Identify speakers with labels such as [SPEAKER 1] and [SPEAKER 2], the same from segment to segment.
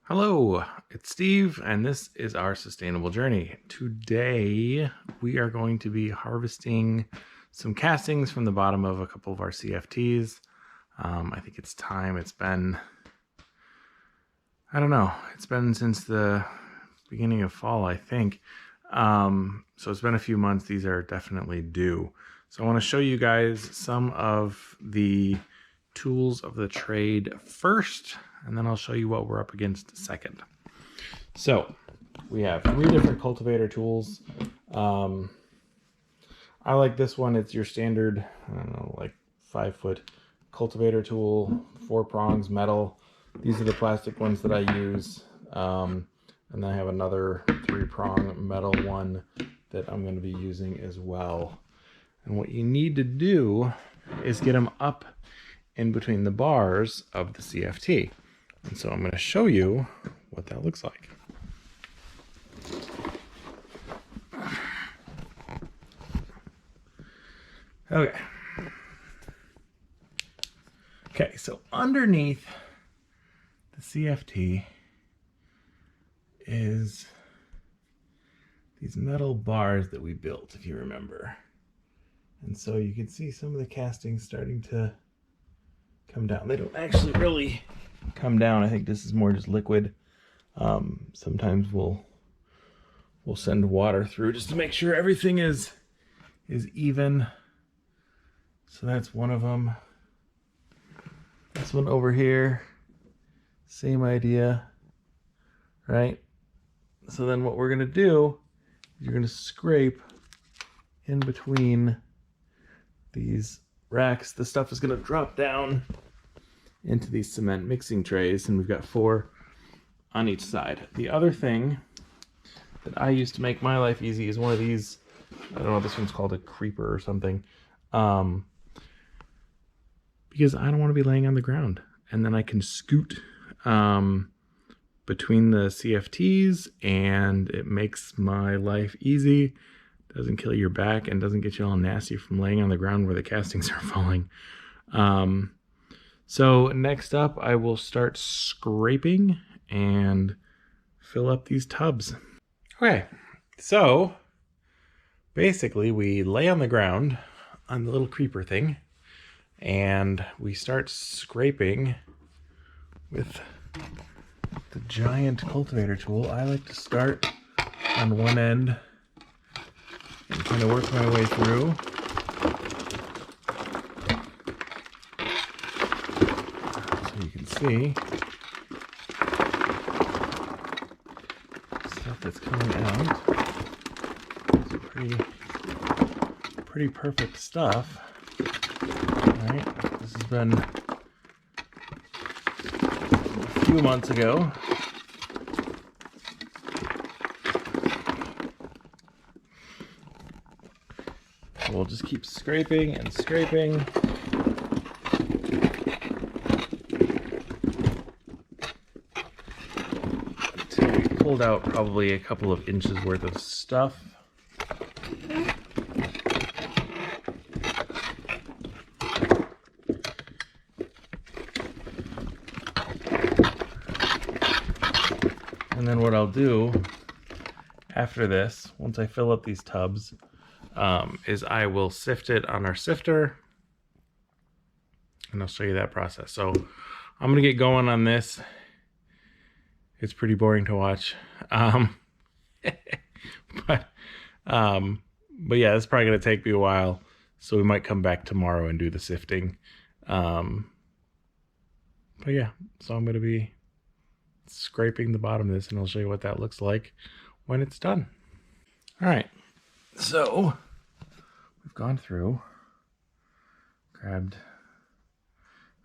[SPEAKER 1] Hello, it's Steve, and this is our sustainable journey. Today, we are going to be harvesting some castings from the bottom of a couple of our CFTs. I think it's time. It's been since the beginning of fall, I think. So it's been a few months. These are definitely due. So I want to show you guys some of the tools of the trade first, and then I'll show you what we're up against second. So we have 3 different cultivator tools. I like this one. It's your standard, 5-foot cultivator tool, 4 prongs, metal. These are the plastic ones that I use. And then I have another 3-prong metal one that I'm going to be using as well. And what you need to do is get them up in between the bars of the CFT. And so I'm going to show you what that looks like. Okay, so underneath the CFT is these metal bars that we built, if you remember. And so you can see some of the castings starting to come down. They don't actually really come down. I think this is more just liquid. Sometimes we'll send water through just to make sure everything is even. So that's one of them. This one over here, same idea, right? So then what we're gonna do is you're gonna scrape in between these racks. The stuff is gonna drop down into these cement mixing trays, and we've got 4 on each side. The other thing that I use to make my life easy is one of these. I don't know, this one's called a creeper or something, because I don't want to be laying on the ground. And then I can scoot between the CFTs, and it makes my life easy. Doesn't kill your back and doesn't get you all nasty from laying on the ground where the castings are falling. So next up, I will start scraping and fill up these tubs. Okay, so basically we lay on the ground on the little creeper thing, and we start scraping with the giant cultivator tool. I like to start on one end and kind of work my way through. So you can see stuff that's coming out. It's pretty perfect stuff. All right, this has been a few months ago. We'll just keep scraping and scraping. Until we pulled out probably a couple of inches worth of stuff. And then what I'll do after this, once I fill up these tubs, is I will sift it on our sifter, and I'll show you that process. So I'm gonna get going on this. It's pretty boring to watch, but yeah, it's probably gonna take me a while, so we might come back tomorrow and do the sifting. But yeah, so I'm gonna be scraping the bottom of this, and I'll show you what that looks like when it's done. All right, so we've gone through, grabbed,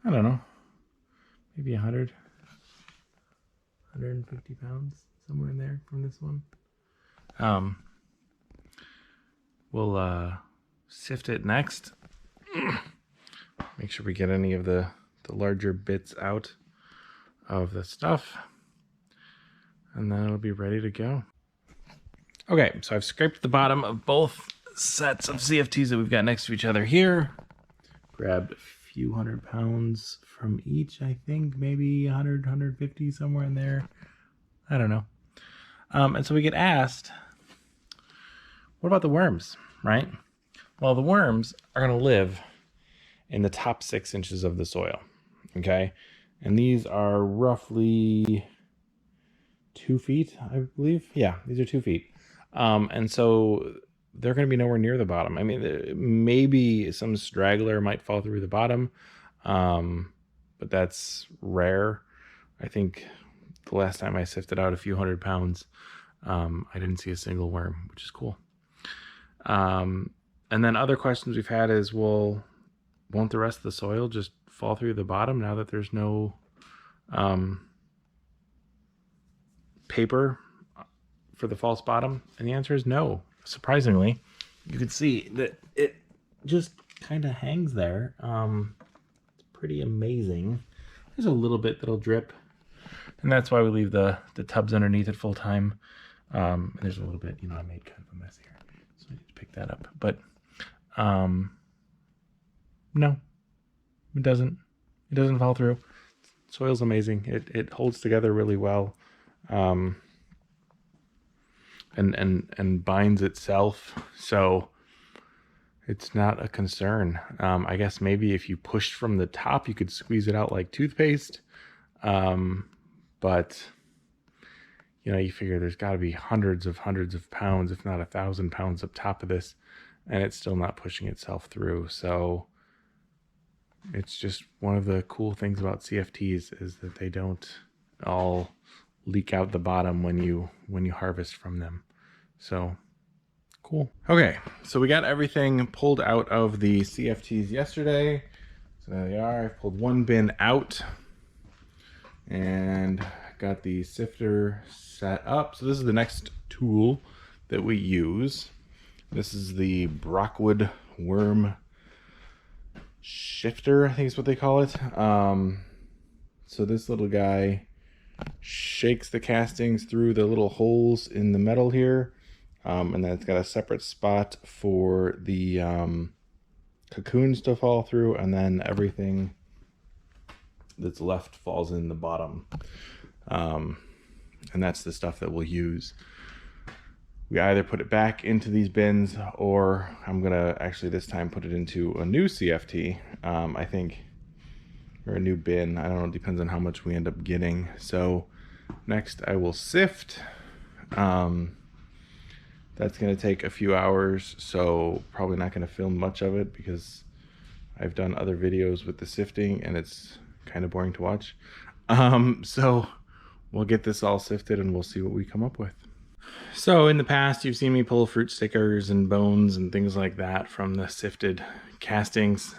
[SPEAKER 1] I don't know, maybe 150 pounds, somewhere in there from this one. We'll sift it next. Make sure we get any of the larger bits out of the stuff, and then it'll be ready to go. Okay, so I've scraped the bottom of both sets of CFTs that we've got next to each other here. Grabbed a few 100 pounds from each, I think, maybe 100, 150, somewhere in there. I don't know. And so we get asked, what about the worms, right? Well, the worms are going to live in the top 6 inches of the soil, okay? And these are roughly 2 feet, I believe. Yeah, these are 2 feet. And so they're going to be nowhere near the bottom. I mean, maybe some straggler might fall through the bottom, but that's rare. I think the last time I sifted out a few 100 pounds, I didn't see a single worm, which is cool. And then other questions we've had is, well, won't the rest of the soil just fall through the bottom now that there's no paper for the false bottom? And the answer is no. Surprisingly, you can see that it just kind of hangs there. It's pretty amazing. There's a little bit that'll drip, and that's why we leave the tubs underneath it full time. There's a little bit, I made kind of a mess here, so I need to pick that up. But no, it doesn't fall through. Soil's amazing. It holds together really well, and binds itself, so it's not a concern. I guess maybe if you pushed from the top, you could squeeze it out like toothpaste, but you figure there's got to be hundreds of pounds, if not 1,000 pounds up top of this, and it's still not pushing itself through. So it's just one of the cool things about CFTs is that they don't all leak out the bottom when you harvest from them. So cool. Okay, so we got everything pulled out of the CFTs yesterday. So there they are. I've pulled one bin out and got the sifter set up. So this is the next tool that we use. This is the Brockwood worm shifter, I think is what they call it. So this little guy shakes the castings through the little holes in the metal here, and then it's got a separate spot for the cocoons to fall through, and then everything that's left falls in the bottom. And that's the stuff that we'll use. We either put it back into these bins, or I'm gonna actually this time put it into a new CFT, I think, or a new bin. I don't know, it depends on how much we end up getting. So next I will sift. That's gonna take a few hours, so probably not gonna film much of it because I've done other videos with the sifting and it's kind of boring to watch. So we'll get this all sifted and we'll see what we come up with. So in the past, you've seen me pull fruit stickers and bones and things like that from the sifted castings.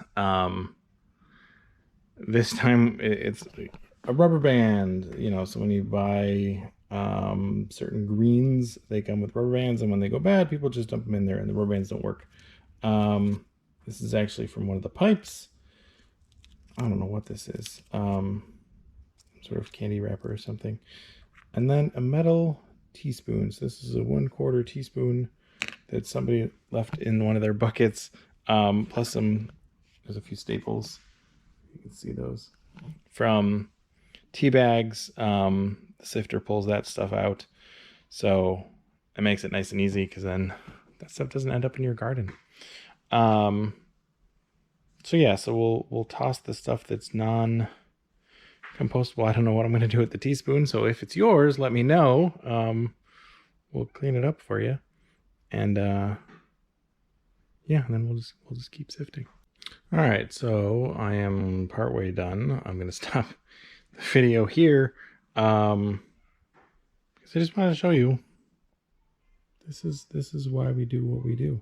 [SPEAKER 1] This time it's a rubber band, so when you buy certain greens, they come with rubber bands, and when they go bad, people just dump them in there and the rubber bands don't work. This is actually from one of the pipes. I don't know what this is. Sort of candy wrapper or something. And then a metal teaspoon. So this is a 1/4 teaspoon that somebody left in one of their buckets. Plus there's a few staples. You can see those from tea bags. The sifter pulls that stuff out. So it makes it nice and easy because then that stuff doesn't end up in your garden. So yeah, so we'll toss the stuff that's non-compostable. I don't know what I'm going to do with the teaspoon, so if it's yours, let me know. We'll clean it up for you, and yeah, and then we'll just keep sifting. All right, so I am partway done. I'm going to stop the video here because I just wanted to show you. This is why we do what we do.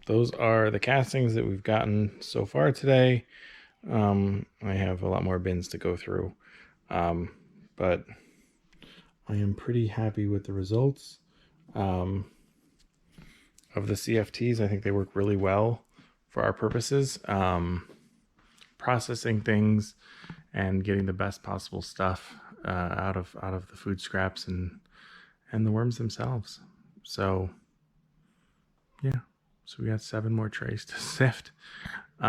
[SPEAKER 1] Those are the castings that we've gotten so far today. I have a lot more bins to go through, but I am pretty happy with the results of the CFTs. I think they work really well for our purposes, processing things and getting the best possible stuff out of the food scraps and the worms themselves. So yeah, so we got 7 more trays to sift. But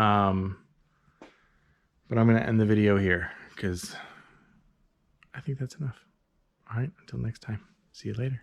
[SPEAKER 1] I'm going to end the video here because I think think that's enough. All right, until next time. See you later.